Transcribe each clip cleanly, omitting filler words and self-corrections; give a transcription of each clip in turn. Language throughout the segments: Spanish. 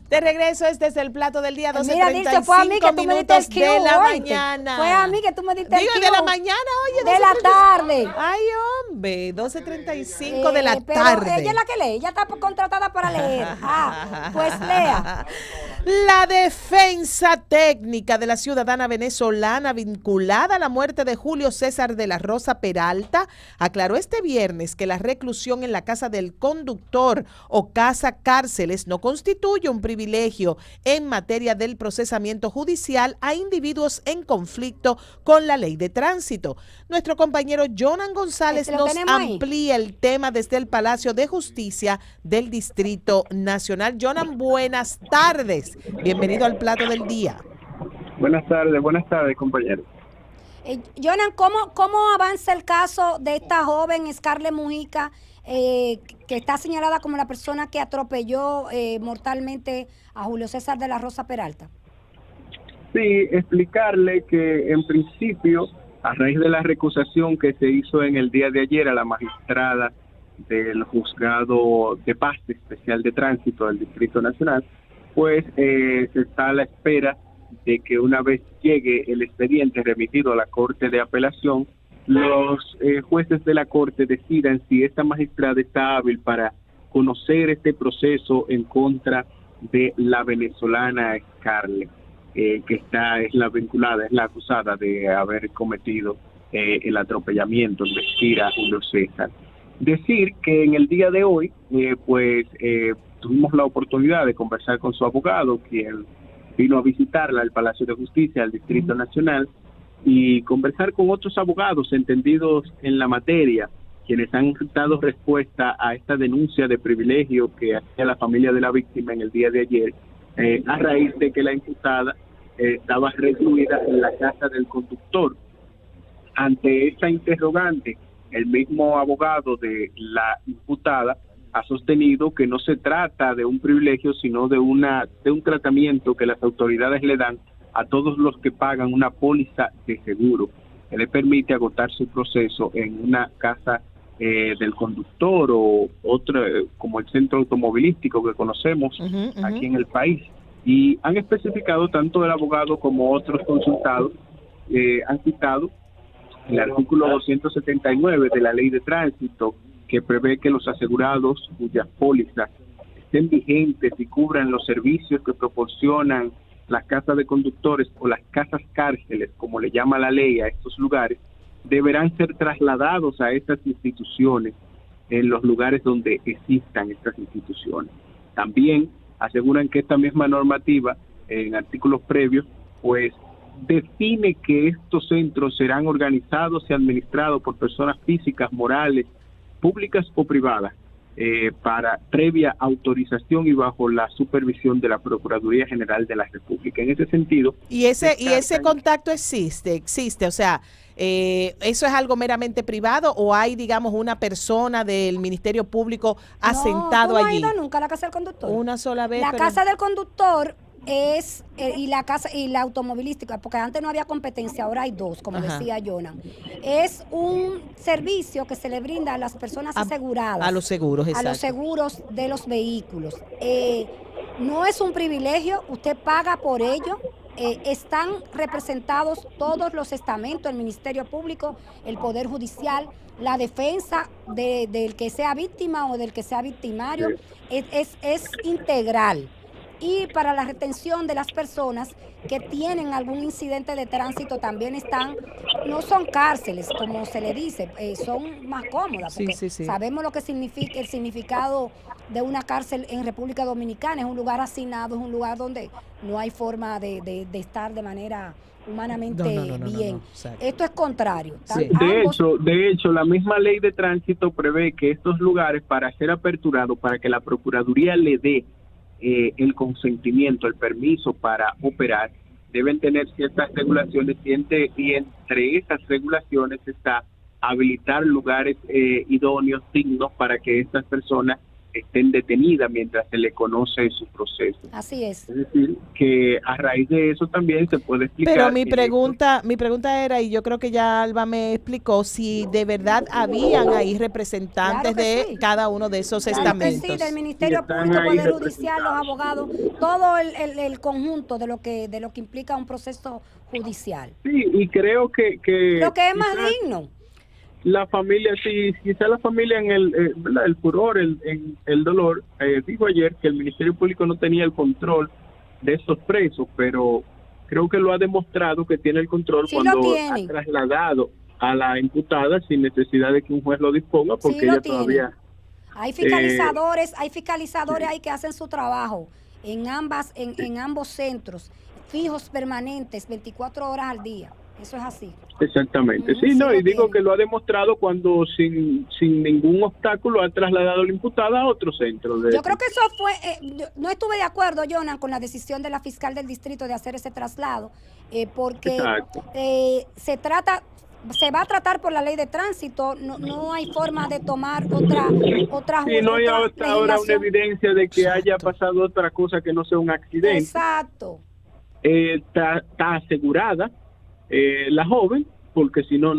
De regreso, este es el plato del día, Mira, Dilce, fue a mí que tú me diste el 12:35 de la cue, mañana. Fue a mí que tú me diste el Digo, cue. de la mañana, oye. De la tarde. Ay, hombre, 12:35 de la Pero tarde. ella es la que lee, ella está contratada para leer. Pues lea. La defensa técnica de la ciudadana venezolana vinculada a la muerte de Julio César de la Rosa Peralta aclaró este viernes que la reclusión en la casa del conductor o casa cárceles no constituye un privilegio en materia del procesamiento judicial a individuos en conflicto con la ley de tránsito. Nuestro compañero Jonan González nos amplía el tema desde el Palacio de Justicia del Distrito Nacional. Jonan, buenas tardes. Bienvenido al plato del día. Buenas tardes, compañeros. Jonan, ¿cómo avanza el caso de esta joven Scarlett Mujica, que está señalada como la persona que atropelló mortalmente a Julio César de la Rosa Peralta? Sí, explicarle que en principio, a raíz de la recusación que se hizo en el día de ayer a la magistrada del Juzgado de Paz Especial de Tránsito del Distrito Nacional, pues se está a la espera de que una vez llegue el expediente remitido a la Corte de Apelación, los jueces de la Corte decidan si esta magistrada está hábil para conocer este proceso en contra de la venezolana Scarlett, que es la acusada de haber cometido el atropellamiento, embestir a Julio César. Decir que en el día de hoy, tuvimos la oportunidad de conversar con su abogado, quien vino a visitarla al Palacio de Justicia, al Distrito Nacional, y conversar con otros abogados entendidos en la materia, quienes han dado respuesta a esta denuncia de privilegio que hacía la familia de la víctima en el día de ayer, a raíz de que la imputada estaba recluida en la casa del conductor. Ante esta interrogante, el mismo abogado de la imputada ha sostenido que no se trata de un privilegio, sino de un tratamiento que las autoridades le dan a todos los que pagan una póliza de seguro, que le permite agotar su proceso en una casa del conductor o otra, como el centro automovilístico que conocemos aquí en el país. Y han especificado, tanto el abogado como otros consultados, han citado el artículo 279 de la Ley de Tránsito, que prevé que los asegurados cuyas pólizas estén vigentes y cubran los servicios que proporcionan las casas de conductores o las casas cárceles, como le llama la ley a estos lugares, deberán ser trasladados a estas instituciones en los lugares donde existan estas instituciones. También aseguran que esta misma normativa, en artículos previos, pues define que estos centros serán organizados y administrados por personas físicas, morales, públicas o privadas, para previa autorización y bajo la supervisión de la Procuraduría General de la República. En ese sentido... ¿Y ese contacto existe? O sea, ¿eso es algo meramente privado o hay, digamos, una persona del Ministerio Público asentado allí? No, ¿tú no has ido nunca a la casa del conductor? Una sola vez. La casa del conductor es, y la casa y la automovilística, porque antes no había competencia, ahora hay dos, como decía Jonan. Es un servicio que se le brinda a las personas aseguradas. A los seguros, exacto. A los seguros de los vehículos. No es un privilegio, usted paga por ello. Están representados todos los estamentos, el Ministerio Público, el Poder Judicial, la defensa del que sea víctima o del que sea victimario, es integral. Y para la retención de las personas que tienen algún incidente de tránsito también no son cárceles, como se le dice, son más cómodas, porque sabemos lo que significa el significado de una cárcel en República Dominicana. Es un lugar hacinado, es un lugar donde no hay forma de estar de manera humanamente bien. Esto es contrario. De hecho, la misma ley de tránsito prevé que estos lugares, para ser aperturados, para que la Procuraduría le dé el consentimiento, el permiso para operar, deben tener ciertas regulaciones, y entre esas regulaciones está habilitar lugares idóneos, dignos, para que estas personas estén detenidas mientras se le conoce su proceso. Así es. Es decir, que a raíz de eso también se puede explicar. Pero mi pregunta era, y yo creo que ya Alba me explicó, si de verdad habían ahí representantes de cada uno de esos estamentos. Sí, del Ministerio Público, Poder Judicial, los abogados, todo el conjunto de lo que implica un proceso judicial. Sí, y creo que lo que es más digno. La familia, sí, quizá la familia en el furor, en el dolor, dijo ayer que el Ministerio Público no tenía el control de esos presos, pero creo que lo ha demostrado que tiene el control cuando ha trasladado a la imputada sin necesidad de que un juez lo disponga, porque ella todavía... Hay fiscalizadores ahí que hacen su trabajo en ambos centros, fijos, permanentes, 24 horas al día. Eso es así. Exactamente. Sí, no, y digo que lo ha demostrado cuando sin ningún obstáculo ha trasladado a la imputada a otro centro. Yo creo que eso fue, no estuve de acuerdo, Jonan, con la decisión de la fiscal del distrito de hacer ese traslado, porque se va a tratar por la ley de tránsito, no hay forma de tomar otra sí, no hay hasta ahora una evidencia de que haya pasado otra cosa que no sea un accidente. Exacto. Está asegurada la joven, porque si no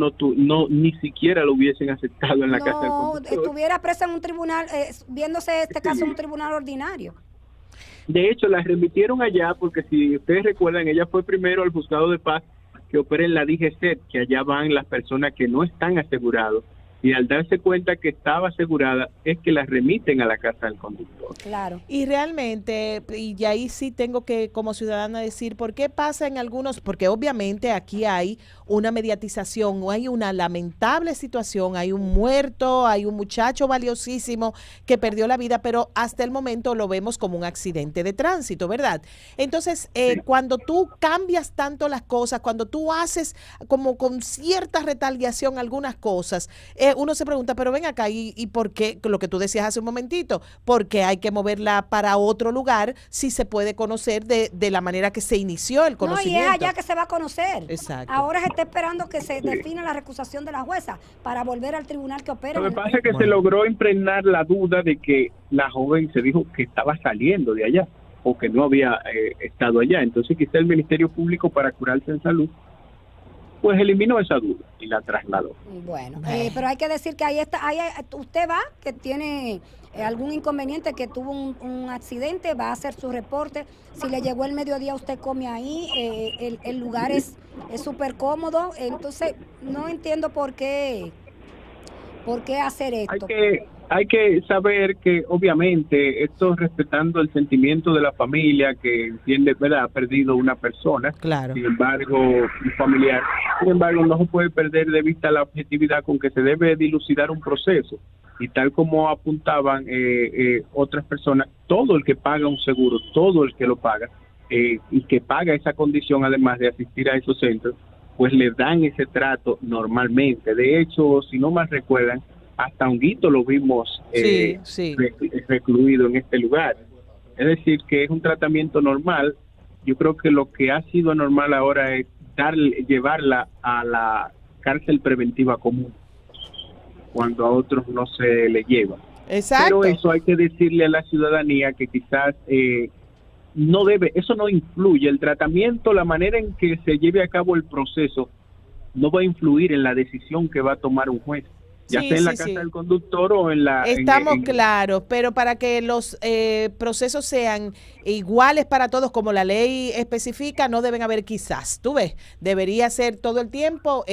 ni siquiera lo hubiesen aceptado en la casa del conductor. Estuviera presa en un tribunal, viéndose este caso en un tribunal ordinario. De hecho, la remitieron allá porque, si ustedes recuerdan, ella fue primero al juzgado de paz que opera en la DGC, que allá van las personas que no están asegurados, y al darse cuenta que estaba asegurada es que la remiten a la casa del conductor. Claro. Y realmente, y ahí sí tengo que como ciudadana decir, ¿por qué pasa en algunos? Porque obviamente aquí hay una mediatización, o hay una lamentable situación, hay un muerto, hay un muchacho valiosísimo que perdió la vida, pero hasta el momento lo vemos como un accidente de tránsito, ¿verdad? Entonces, cuando tú cambias tanto las cosas, cuando tú haces como con cierta retaliación algunas cosas, uno se pregunta, pero ven acá, ¿y por qué? Lo que tú decías hace un momentito, ¿por qué hay que moverla para otro lugar si se puede conocer de la manera que se inició el conocimiento? No, y es allá que se va a conocer. Exacto. Ahora se está esperando que se defina la recusación de la jueza para volver al tribunal que opera. Lo que pasa es que se logró impregnar la duda de que la joven se dijo que estaba saliendo de allá o que no había estado allá. Entonces quizá el Ministerio Público, para curarse en salud, pues eliminó esa duda y la trasladó. Bueno, pero hay que decir que ahí está, usted va, que tiene algún inconveniente, que tuvo un accidente, va a hacer su reporte. Si le llegó el mediodía, usted come ahí, el lugar es súper cómodo, entonces no entiendo por qué hacer esto. Hay que saber que obviamente esto, respetando el sentimiento de la familia que entiende, ¿verdad?, ha perdido una persona, claro. Sin embargo, un familiar, no se puede perder de vista la objetividad con que se debe dilucidar un proceso, y tal como apuntaban otras personas, todo el que paga un seguro, todo el que lo paga, y que paga esa condición además de asistir a esos centros, pues le dan ese trato normalmente. De hecho, si no mal recuerdan, hasta Honguito lo vimos recluido en este lugar. Es decir, que es un tratamiento normal. Yo creo que lo que ha sido normal ahora es llevarla a la cárcel preventiva común, cuando a otros no se le lleva. Exacto. Pero eso hay que decirle a la ciudadanía que quizás eso no influye. El tratamiento, la manera en que se lleve a cabo el proceso, no va a influir en la decisión que va a tomar un juez, ya sea en la casa del conductor o en la... Estamos claros, pero para que los procesos sean iguales para todos, como la ley especifica, no deben haber quizás, tú ves, debería ser todo el tiempo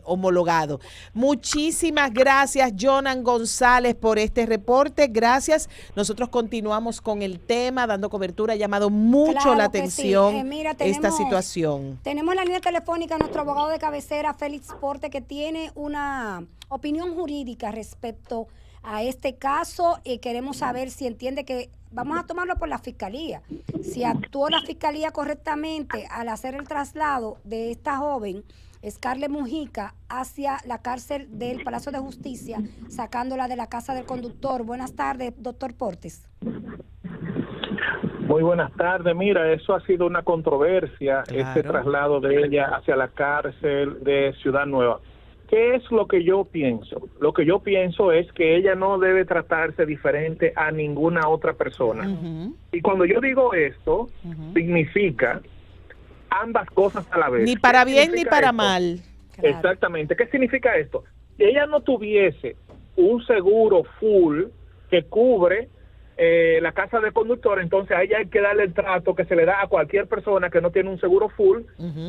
homologado. Muchísimas gracias, Jonan González, por este reporte, gracias. Nosotros continuamos con el tema, dando cobertura, ha llamado mucho la atención esta situación. Tenemos la línea telefónica a nuestro abogado de cabecera, Félix Porte, que tiene una opinión jurídica respecto a este caso, y queremos saber si entiende que vamos a tomarlo por la fiscalía, si actuó la fiscalía correctamente al hacer el traslado de esta joven Scarlett Mujica hacia la cárcel del Palacio de Justicia, sacándola de la casa del conductor. Buenas tardes, doctor Portes. Muy buenas tardes. Mira, eso ha sido una controversia, este traslado de ella hacia la cárcel de Ciudad Nueva. ¿qué es lo que yo pienso? Lo que yo pienso es que ella no debe tratarse diferente a ninguna otra persona. Y cuando yo digo esto, significa ambas cosas a la vez. Ni para bien ni para esto? mal. Claro. Exactamente. ¿Qué significa esto? Si ella no tuviese un seguro full que cubre la casa de conductor, entonces a ella hay que darle el trato que se le da a cualquier persona que no tiene un seguro full,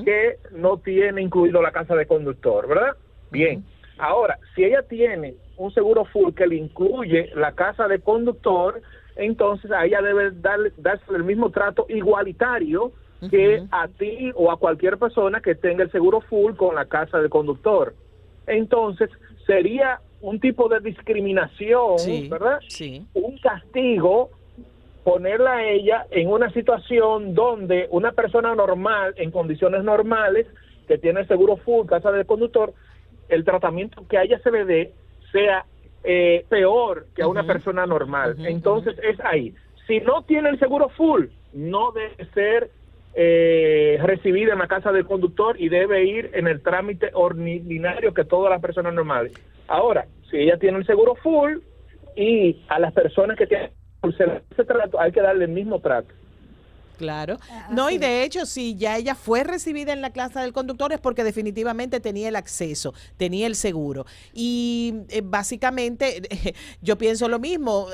que no tiene incluido la casa de conductor, ¿verdad? Bien. Ahora, si ella tiene un seguro full que le incluye la casa de conductor, entonces a ella debe darse el mismo trato igualitario que a ti o a cualquier persona que tenga el seguro full con la casa de conductor. Entonces, sería un tipo de discriminación, ¿verdad? Sí. Un castigo, ponerla a ella en una situación donde una persona normal, en condiciones normales, que tiene seguro full, casa de conductor, el tratamiento que a ella se le dé sea peor que a una persona normal. Entonces, es ahí. Si no tiene el seguro full, no debe ser recibida en la casa del conductor y debe ir en el trámite ordinario que todas las personas normales. Ahora, si ella tiene el seguro full y a las personas que tienen ese trato, hay que darle el mismo trato. Claro. No, y de hecho, si ya ella fue recibida en la clase del conductor es porque definitivamente tenía el acceso, tenía el seguro. Y básicamente yo pienso lo mismo.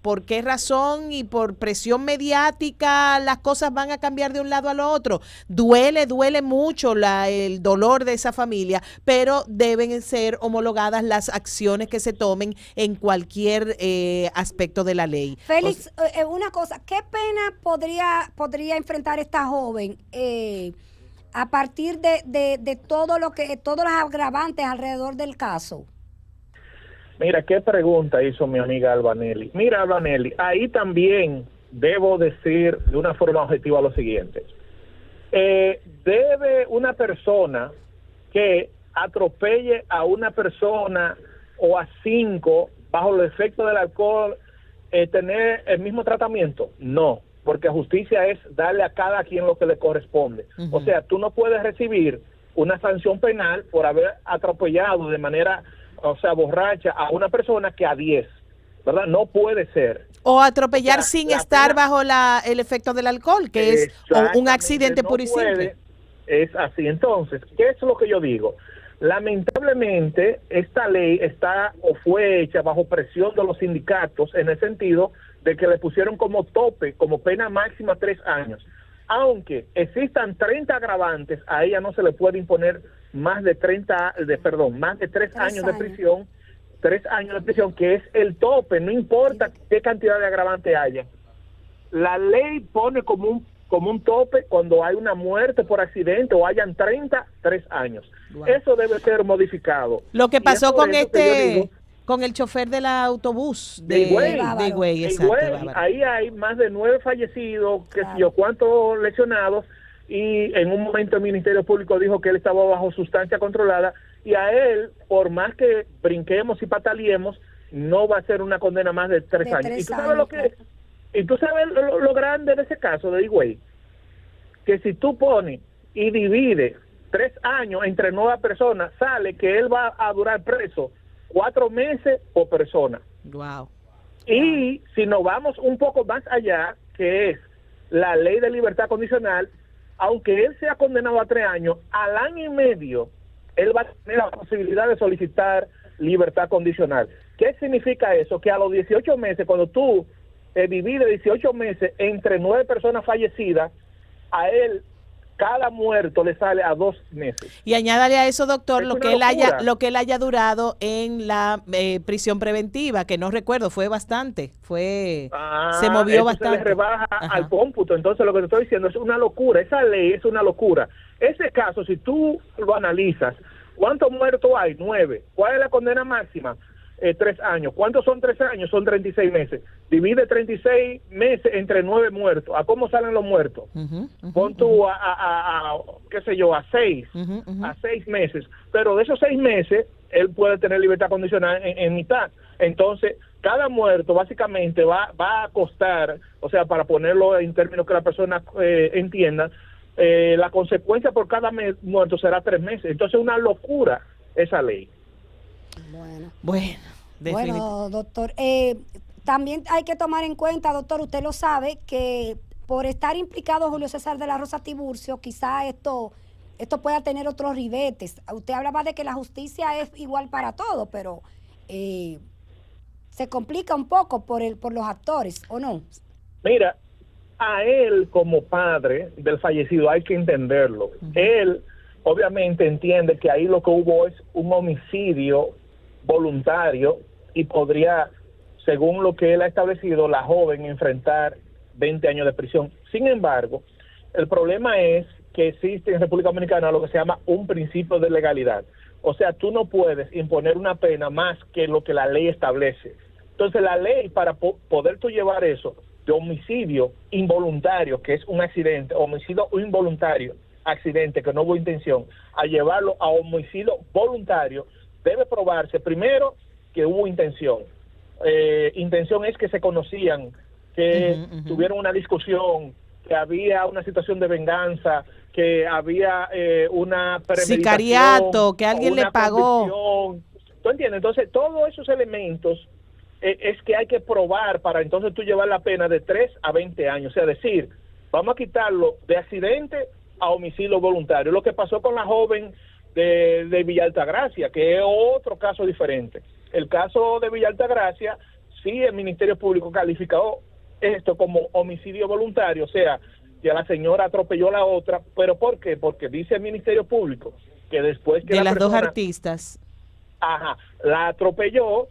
¿Por qué razón y por presión mediática las cosas van a cambiar de un lado al otro? Duele mucho el dolor de esa familia, pero deben ser homologadas las acciones que se tomen en cualquier aspecto de la ley. Félix, una cosa, ¿qué pena podría enfrentar esta joven a partir de todos los agravantes alrededor del caso? Mira, qué pregunta hizo mi amiga Albanelli. Mira, Albanelli, ahí también debo decir de una forma objetiva lo siguiente. ¿Debe una persona que atropelle a una persona o a 5 bajo el efecto del alcohol tener el mismo tratamiento? No, porque justicia es darle a cada quien lo que le corresponde. O sea, tú no puedes recibir una sanción penal por haber atropellado de manera, borracha a una persona que a 10, ¿verdad? No puede ser. O atropellar sin estar bajo el efecto del alcohol, que es un accidente puro y simple. Es así. Entonces, ¿qué es lo que yo digo? Lamentablemente, esta ley está o fue hecha bajo presión de los sindicatos en el sentido de que le pusieron como tope, como pena máxima 3 años. Aunque existan 30 agravantes, a ella no se le puede imponer más de 3 años de prisión, 3 años de prisión, que es el tope, no importa qué cantidad de agravante haya. La ley pone como un tope cuando hay una muerte por accidente o hayan 3 años. Wow. Eso debe ser modificado. Lo que pasó con con el chofer del autobús de Higüey, exacto. Ahí hay más de 9 fallecidos, cuántos lesionados, y en un momento el Ministerio Público dijo que él estaba bajo sustancia controlada, y a él, por más que brinquemos y pataleemos, no va a ser una condena más de 3 años. ¿Y tú sabes lo que es? Y tú sabes lo grande de ese caso de Higüey, que si tú pones y divides 3 años entre 9 personas, sale que él va a durar preso 4 meses por persona. Wow. Y si nos vamos un poco más allá, que es la ley de libertad condicional, aunque él sea condenado a 3 años, al año y medio, él va a tener la posibilidad de solicitar libertad condicional. ¿Qué significa eso? Que a los 18 meses, cuando tú divides 18 meses entre 9 personas fallecidas, a él cada muerto le sale a 2 meses. Y añádale a eso, doctor, lo que él haya durado en la prisión preventiva, que no recuerdo, fue bastante, se movió bastante. Se le rebaja al cómputo. Entonces lo que te estoy diciendo es una locura, esa ley es una locura. Ese caso, si tú lo analizas, ¿cuántos muertos hay? 9. ¿Cuál es la condena máxima? 3 años. ¿Cuántos son 3 años? Son 36 meses. Divide 36 meses entre 9 muertos. ¿A cómo salen los muertos? Pon tú qué sé yo, a 6. A 6 meses. Pero de esos 6 meses, él puede tener libertad condicional en mitad. Entonces, cada muerto básicamente va a costar, para ponerlo en términos que la persona entienda, la consecuencia por cada muerto será 3 meses. Entonces, una locura. esa ley. Bueno, doctor, también hay que tomar en cuenta, doctor, usted lo sabe, que por estar implicado Julio César de la Rosa Tiburcio, quizá esto pueda tener otros ribetes. Usted hablaba de que la justicia es igual para todo, pero se complica un poco por los actores, ¿o no? Mira, a él como padre del fallecido hay que entenderlo. Él obviamente entiende que ahí lo que hubo es un homicidio voluntario y podría, según lo que él ha establecido, la joven enfrentar 20 años de prisión. Sin embargo, el problema es que existe en República Dominicana lo que se llama un principio de legalidad. O sea, tú no puedes imponer una pena más que lo que la ley establece. Entonces, la ley, para poder tú llevar eso de homicidio involuntario, que es un accidente, homicidio involuntario, accidente, que no hubo intención, a llevarlo a homicidio voluntario, debe probarse primero que hubo intención. Intención es que se conocían, que tuvieron una discusión, que había una situación de venganza, que había una premeditación, sicariato, que alguien le pagó. ¿Tú entiendes? Entonces, todos esos elementos es que hay que probar para entonces tú llevar la pena de 3 a 20 años. O sea, decir, vamos a quitarlo de accidente a homicidio voluntario. Lo que pasó con la joven de Villa Altagracia, que es otro caso diferente. El caso de Villa Altagracia, sí, el Ministerio Público calificó esto como homicidio voluntario, o sea, que la señora atropelló a la otra, ¿pero por qué? Porque dice el Ministerio Público que después que de las persona, dos artistas, la atropelló,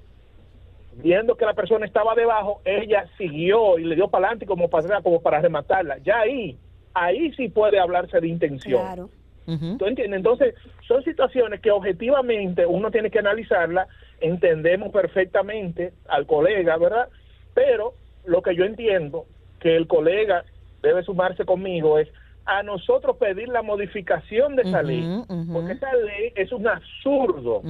viendo que la persona estaba debajo, ella siguió y le dio para adelante como para rematarla. Ya ahí sí puede hablarse de intención. Claro. ¿Tú entiendes? Entonces, son situaciones que objetivamente uno tiene que analizarla. Entendemos perfectamente al colega, ¿verdad? Pero lo que yo entiendo que el colega debe sumarse conmigo es a nosotros pedir la modificación de esa ley, porque esa ley es un absurdo.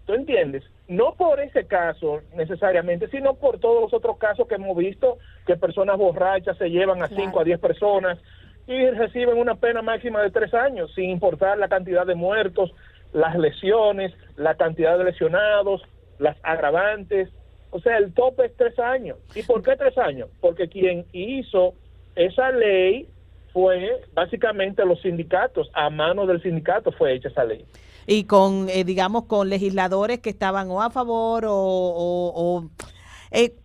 ¿Tú entiendes? No por ese caso necesariamente, sino por todos los otros casos que hemos visto, que personas borrachas se llevan a 5 a 10 personas y reciben una pena máxima de 3 años, sin importar la cantidad de muertos, las lesiones, la cantidad de lesionados, las agravantes. O sea, el tope es 3 años. ¿Y por qué 3 años? Porque quien hizo esa ley fue básicamente los sindicatos, a mano del sindicato fue hecha esa ley. Y con, digamos, con legisladores que estaban o a favor o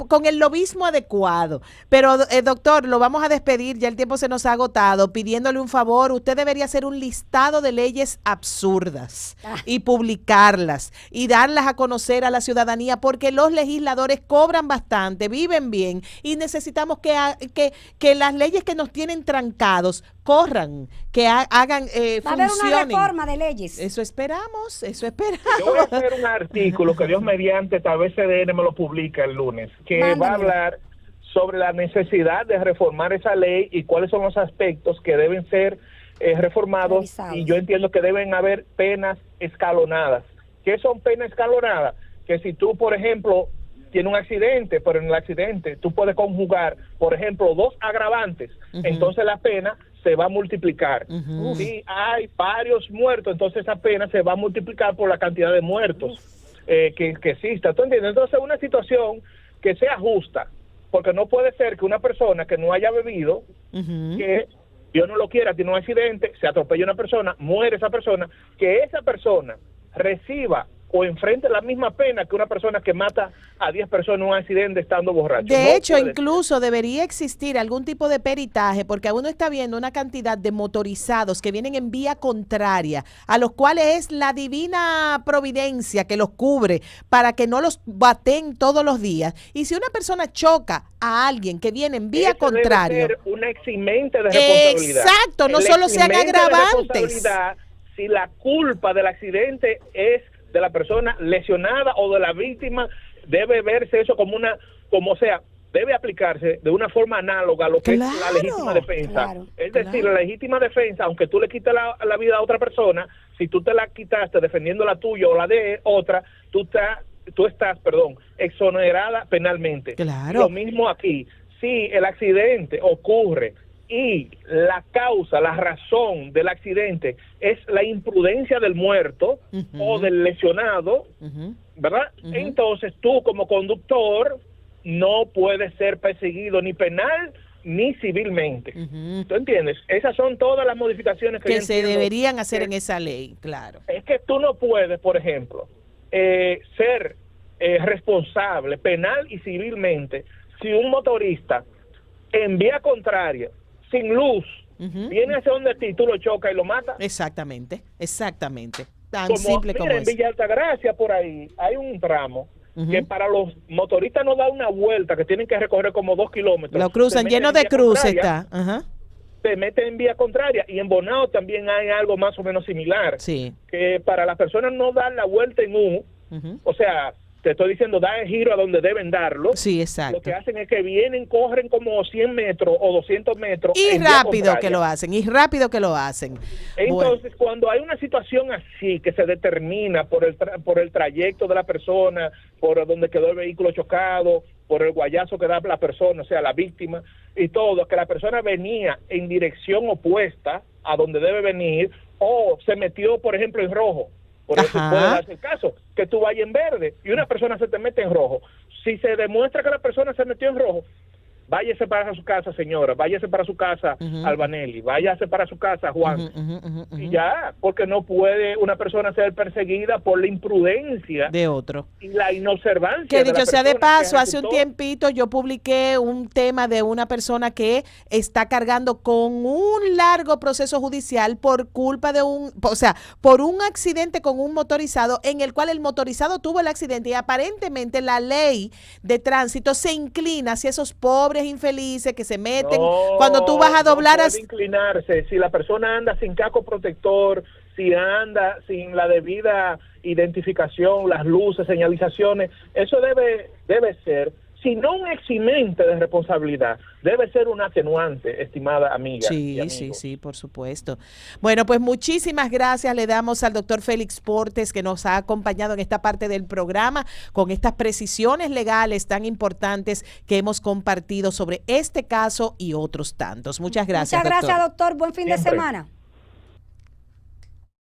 con el lobismo adecuado. Pero, doctor, lo vamos a despedir, ya el tiempo se nos ha agotado, pidiéndole un favor. Usted debería hacer un listado de leyes absurdas y publicarlas y darlas a conocer a la ciudadanía, porque los legisladores cobran bastante, viven bien y necesitamos que las leyes que nos tienen trancados corran, que hagan, funcionen. Va a haber una reforma de leyes. Eso esperamos. Yo voy a hacer un artículo que Dios mediante, tal vez CDN me lo publica el lunes, que va a hablar sobre la necesidad de reformar esa ley y cuáles son los aspectos que deben ser reformados. Revisados. Y yo entiendo que deben haber penas escalonadas. ¿Qué son penas escalonadas? Que si tú, por ejemplo, tienes un accidente, pero en el accidente tú puedes conjugar, por ejemplo, 2 agravantes, entonces la pena se va a multiplicar. Si hay varios muertos, entonces esa pena se va a multiplicar por la cantidad de muertos que exista. ¿Tú entiendes? Entonces una situación que sea justa, porque no puede ser que una persona que no haya bebido, que Dios no lo quiera, tiene un accidente, se atropella una persona, muere esa persona, que esa persona reciba o enfrente la misma pena que una persona que mata a 10 personas en un accidente estando borracho. De hecho, incluso debería existir algún tipo de peritaje, porque uno está viendo una cantidad de motorizados que vienen en vía contraria, a los cuales es la divina providencia que los cubre para que no los baten todos los días. Y si una persona choca a alguien que viene en vía contraria, debe ser una eximente de responsabilidad. Exacto, no solo sean agravantes. Si la culpa del accidente es de la persona lesionada o de la víctima, debe verse eso como sea, debe aplicarse de una forma análoga a lo que es la legítima defensa. Es decir, la legítima defensa, aunque tú le quites la vida a otra persona, si tú te la quitaste defendiendo la tuya o la de otra, tú estás, exonerada penalmente. Claro. Lo mismo aquí. Si el accidente ocurre y la causa, la razón del accidente es la imprudencia del muerto o del lesionado, ¿verdad? Entonces tú como conductor no puedes ser perseguido ni penal ni civilmente. ¿Tú entiendes? Esas son todas las modificaciones que se deberían hacer en esa ley, claro. Es que tú no puedes, por ejemplo, ser responsable penal y civilmente si un motorista en vía contraria, sin luz, viene hacia donde ti, tú lo chocas y lo matas. Exactamente. Tan Como, simple como en eso. Villa Altagracia, por ahí, hay un tramo que para los motoristas no da una vuelta, que tienen que recorrer como 2 kilómetros. Lo cruzan, lleno de cruces está. Se mete en vía contraria, y en Bonao también hay algo más o menos similar. Sí. Que para las personas no dar la vuelta en U, o sea, te estoy diciendo, da el giro a donde deben darlo. Sí, exacto. Lo que hacen es que vienen, corren como 100 metros o 200 metros. Y rápido que lo hacen, Entonces, cuando hay una situación así, que se determina por el trayecto de la persona, por donde quedó el vehículo chocado, por el guayazo que da la persona, o sea, la víctima, y todo, que la persona venía en dirección opuesta a donde debe venir, o se metió, por ejemplo, en rojo. Por eso puede darse el caso, que tú vayas en verde y una persona se te mete en rojo. Si se demuestra que la persona se metió en rojo, váyase para su casa, señora, váyase para su casa, Albanelli, váyase para su casa, Juan. Y ya, porque no puede una persona ser perseguida por la imprudencia de otro y la inobservancia. Que dicho sea de paso, hace un tiempito yo publiqué un tema de una persona que está cargando con un largo proceso judicial por culpa de por un accidente con un motorizado, en el cual el motorizado tuvo el accidente y aparentemente la ley de tránsito se inclina hacia esos pobres infelices que se meten cuando tú vas a doblar. No puede inclinarse. Si la persona anda sin casco protector, si anda sin la debida identificación, las luces, señalizaciones, eso debe ser, si no un eximente de responsabilidad, debe ser un atenuante, estimada amiga. Sí, por supuesto. Bueno, pues muchísimas gracias le damos al doctor Félix Portes, que nos ha acompañado en esta parte del programa con estas precisiones legales tan importantes que hemos compartido sobre este caso y otros tantos. Muchas gracias, doctor. Buen fin de semana.